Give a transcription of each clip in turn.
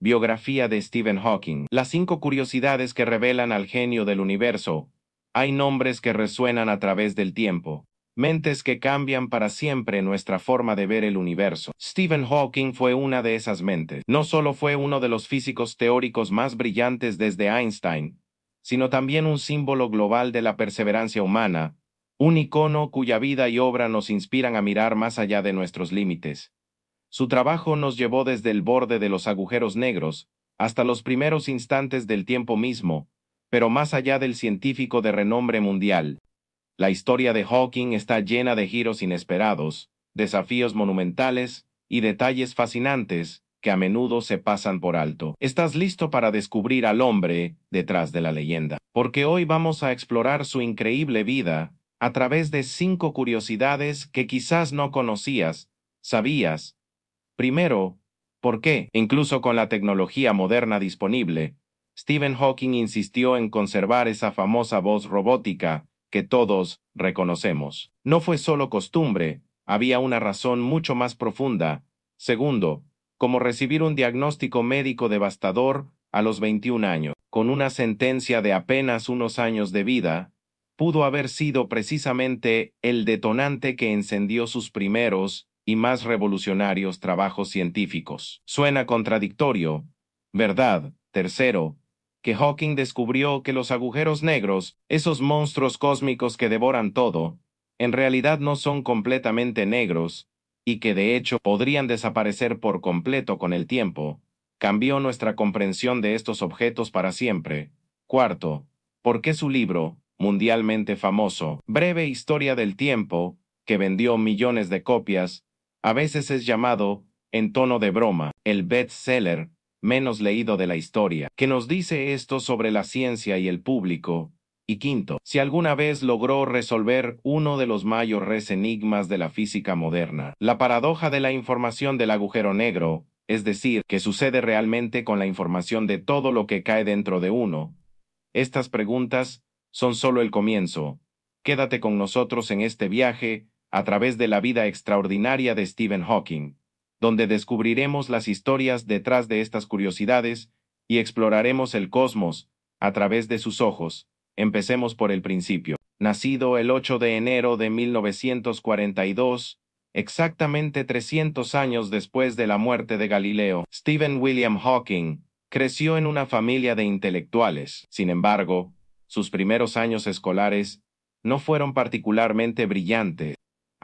Biografía de Stephen Hawking. Las 5 curiosidades que revelan al genio del universo. Hay nombres que resuenan a través del tiempo. Mentes que cambian para siempre nuestra forma de ver el universo. Stephen Hawking fue una de esas mentes. No solo fue uno de los físicos teóricos más brillantes desde Einstein, sino también un símbolo global de la perseverancia humana, un icono cuya vida y obra nos inspiran a mirar más allá de nuestros límites. Su trabajo nos llevó desde el borde de los agujeros negros hasta los primeros instantes del tiempo mismo, pero más allá del científico de renombre mundial. La historia de Hawking está llena de giros inesperados, desafíos monumentales y detalles fascinantes que a menudo se pasan por alto. ¿Estás listo para descubrir al hombre detrás de la leyenda? Porque hoy vamos a explorar su increíble vida a través de 5 curiosidades que quizás no conocías, sabías. Primero, ¿por qué? Incluso con la tecnología moderna disponible, Stephen Hawking insistió en conservar esa famosa voz robótica que todos reconocemos. No fue solo costumbre, había una razón mucho más profunda. Segundo, como recibir un diagnóstico médico devastador a los 21 años, con una sentencia de apenas unos años de vida, pudo haber sido precisamente el detonante que encendió sus primeros y más revolucionarios trabajos científicos. Suena contradictorio, ¿verdad? Tercero, que Hawking descubrió que los agujeros negros, esos monstruos cósmicos que devoran todo, en realidad no son completamente negros, y que de hecho podrían desaparecer por completo con el tiempo, cambió nuestra comprensión de estos objetos para siempre. Cuarto, ¿por qué su libro, mundialmente famoso, Breve Historia del Tiempo, que vendió millones de copias, a veces es llamado, en tono de broma, el bestseller menos leído de la historia? ¿Qué nos dice esto sobre la ciencia y el público? Y quinto, si alguna vez logró resolver uno de los mayores enigmas de la física moderna, la paradoja de la información del agujero negro, es decir, ¿qué sucede realmente con la información de todo lo que cae dentro de uno? Estas preguntas son solo el comienzo. Quédate con nosotros en este viaje a través de la vida extraordinaria de Stephen Hawking, donde descubriremos las historias detrás de estas curiosidades y exploraremos el cosmos a través de sus ojos. Empecemos por el principio. Nacido el 8 de enero de 1942, exactamente 300 años después de la muerte de Galileo, Stephen William Hawking creció en una familia de intelectuales. Sin embargo, sus primeros años escolares no fueron particularmente brillantes.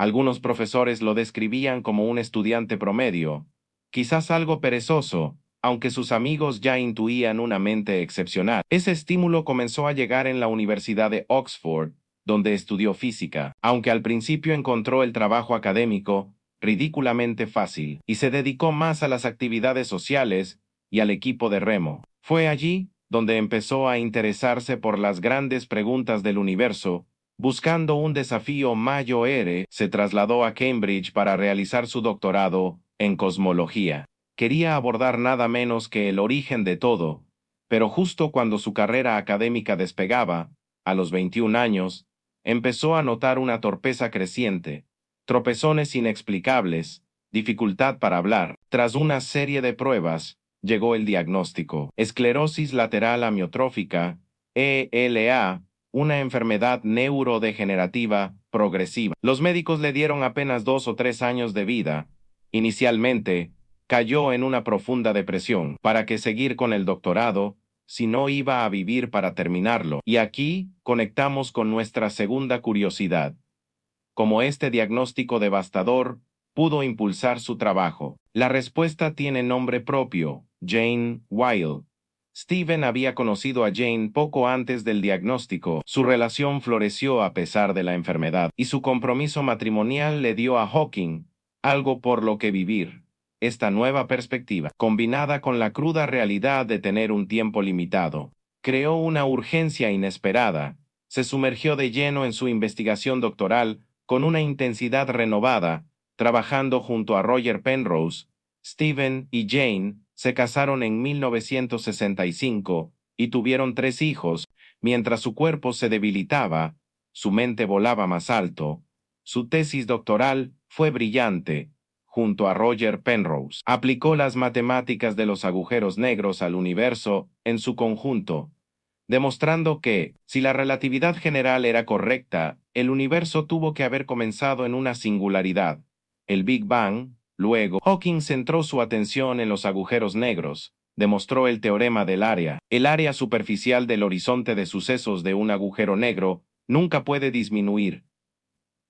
Algunos profesores lo describían como un estudiante promedio, quizás algo perezoso, aunque sus amigos ya intuían una mente excepcional. Ese estímulo comenzó a llegar en la Universidad de Oxford, donde estudió física, aunque al principio encontró el trabajo académico ridículamente fácil, y se dedicó más a las actividades sociales y al equipo de remo. Fue allí donde empezó a interesarse por las grandes preguntas del universo. Buscando un desafío mayor, se trasladó a Cambridge para realizar su doctorado en cosmología. Quería abordar nada menos que el origen de todo, pero justo cuando su carrera académica despegaba, a los 21 años, empezó a notar una torpeza creciente, tropezones inexplicables, dificultad para hablar. Tras una serie de pruebas, llegó el diagnóstico: esclerosis lateral amiotrófica, ELA, una enfermedad neurodegenerativa progresiva. Los médicos le dieron apenas 2 o 3 años de vida. Inicialmente, cayó en una profunda depresión. ¿Para qué seguir con el doctorado si no iba a vivir para terminarlo? Y aquí conectamos con nuestra segunda curiosidad: cómo este diagnóstico devastador pudo impulsar su trabajo. La respuesta tiene nombre propio: Jane Wilde. Stephen había conocido a Jane poco antes del diagnóstico. Su relación floreció a pesar de la enfermedad, y su compromiso matrimonial le dio a Hawking algo por lo que vivir. Esta nueva perspectiva, combinada con la cruda realidad de tener un tiempo limitado, creó una urgencia inesperada. Se sumergió de lleno en su investigación doctoral con una intensidad renovada, trabajando junto a Roger Penrose. Stephen y Jane se casaron en 1965 y tuvieron 3 hijos. Mientras su cuerpo se debilitaba, su mente volaba más alto. Su tesis doctoral fue brillante. junto a Roger Penrose, aplicó las matemáticas de los agujeros negros al universo en su conjunto, demostrando que, si la relatividad general era correcta, el universo tuvo que haber comenzado en una singularidad, el Big Bang. Luego, Hawking centró su atención en los agujeros negros, demostró el teorema del área. El área superficial del horizonte de sucesos de un agujero negro nunca puede disminuir.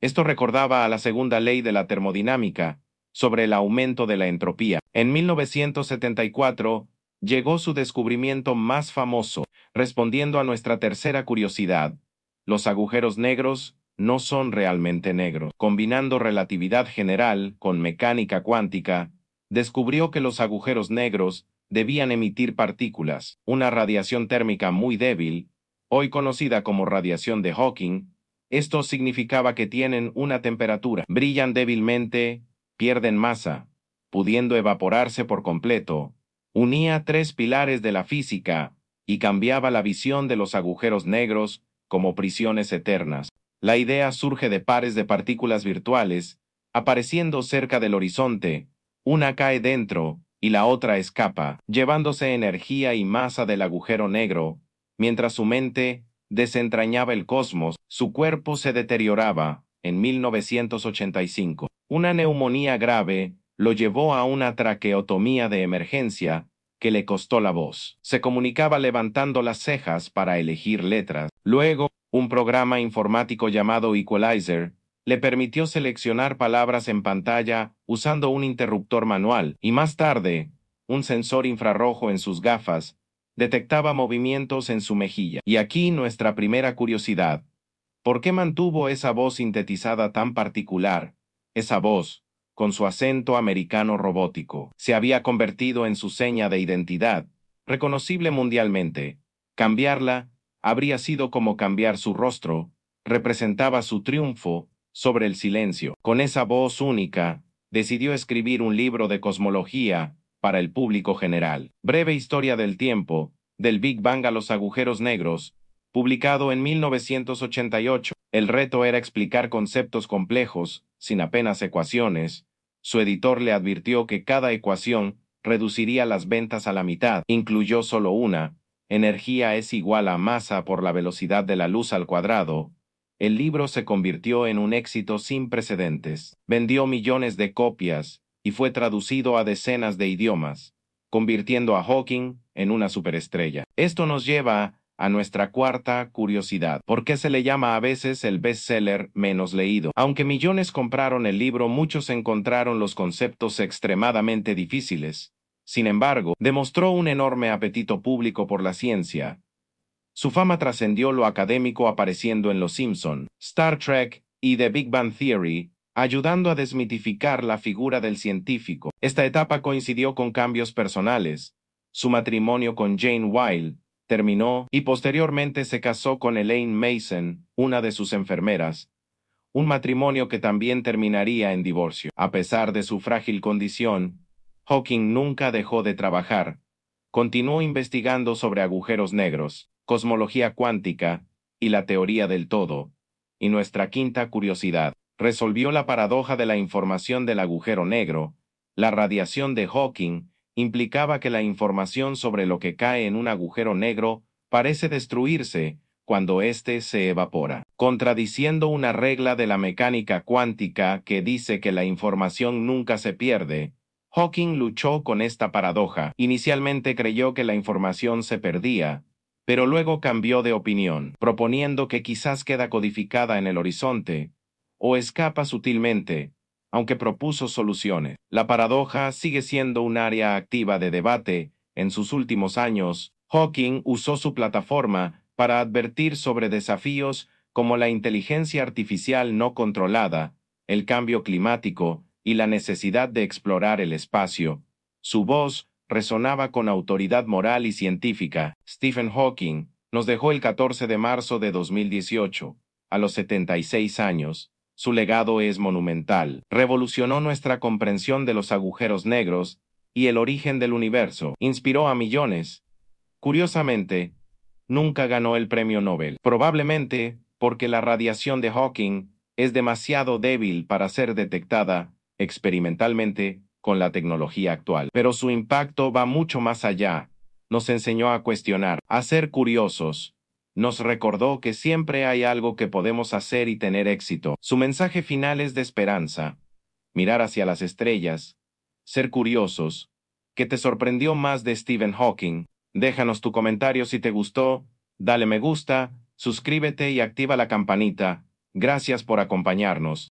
Esto recordaba a la segunda ley de la termodinámica, sobre el aumento de la entropía. En 1974, llegó su descubrimiento más famoso, respondiendo a nuestra tercera curiosidad. Los agujeros negros no son realmente negros. Combinando relatividad general con mecánica cuántica, descubrió que los agujeros negros debían emitir partículas, una radiación térmica muy débil, hoy conocida como radiación de Hawking. Esto significaba que tienen una temperatura, brillan débilmente, pierden masa, pudiendo evaporarse por completo. Unía tres pilares de la física y cambiaba la visión de los agujeros negros como prisiones eternas. La idea surge de pares de partículas virtuales, apareciendo cerca del horizonte. Una cae dentro y la otra escapa, llevándose energía y masa del agujero negro, mientras su mente desentrañaba el cosmos. Su cuerpo se deterioraba. En 1985, una neumonía grave lo llevó a una traqueotomía de emergencia que le costó la voz. Se comunicaba levantando las cejas para elegir letras. Luego, un programa informático llamado Equalizer le permitió seleccionar palabras en pantalla usando un interruptor manual, y más tarde, un sensor infrarrojo en sus gafas detectaba movimientos en su mejilla. Y aquí nuestra primera curiosidad. ¿Por qué mantuvo esa voz sintetizada tan particular? Esa voz, con su acento americano robótico, se había convertido en su seña de identidad, reconocible mundialmente. Cambiarla habría sido como cambiar su rostro, representaba su triunfo sobre el silencio. Con esa voz única, decidió escribir un libro de cosmología para el público general. Breve historia del tiempo, del Big Bang a los agujeros negros, publicado en 1988. El reto era explicar conceptos complejos, sin apenas ecuaciones. Su editor le advirtió que cada ecuación reduciría las ventas a la mitad. Incluyó solo una: energía es igual a masa por la velocidad de la luz al cuadrado. El libro se convirtió en un éxito sin precedentes. Vendió millones de copias y fue traducido a decenas de idiomas, convirtiendo a Hawking en una superestrella. Esto nos lleva a nuestra cuarta curiosidad. ¿Por qué se le llama a veces el bestseller menos leído? Aunque millones compraron el libro, muchos encontraron los conceptos extremadamente difíciles. Sin embargo, demostró un enorme apetito público por la ciencia. Su fama trascendió lo académico, apareciendo en Los Simpson, Star Trek y The Big Bang Theory, ayudando a desmitificar la figura del científico. Esta etapa coincidió con cambios personales. Su matrimonio con Jane Wilde terminó y posteriormente se casó con Elaine Mason, una de sus enfermeras, un matrimonio que también terminaría en divorcio. A pesar de su frágil condición, Hawking nunca dejó de trabajar. Continuó investigando sobre agujeros negros, cosmología cuántica y la teoría del todo. Y nuestra quinta curiosidad: resolvió la paradoja de la información del agujero negro. La radiación de Hawking implicaba que la información sobre lo que cae en un agujero negro parece destruirse cuando éste se evapora, contradiciendo una regla de la mecánica cuántica que dice que la información nunca se pierde. Hawking luchó con esta paradoja. Inicialmente creyó que la información se perdía, pero luego cambió de opinión, proponiendo que quizás queda codificada en el horizonte o escapa sutilmente, aunque propuso soluciones. La paradoja sigue siendo un área activa de debate. En sus últimos años, Hawking usó su plataforma para advertir sobre desafíos como la inteligencia artificial no controlada, el cambio climático y la necesidad de explorar el espacio. Su voz resonaba con autoridad moral y científica. Stephen Hawking nos dejó el 14 de marzo de 2018, a los 76 años. Su legado es monumental. Revolucionó nuestra comprensión de los agujeros negros y el origen del universo. Inspiró a millones. Curiosamente, nunca ganó el premio Nobel, probablemente porque la radiación de Hawking es demasiado débil para ser detectada experimentalmente, con la tecnología actual. Pero su impacto va mucho más allá. Nos enseñó a cuestionar, a ser curiosos. Nos recordó que siempre hay algo que podemos hacer y tener éxito. Su mensaje final es de esperanza. Mirar hacia las estrellas. Ser curiosos. ¿Qué te sorprendió más de Stephen Hawking? Déjanos tu comentario si te gustó, dale me gusta, suscríbete y activa la campanita. Gracias por acompañarnos.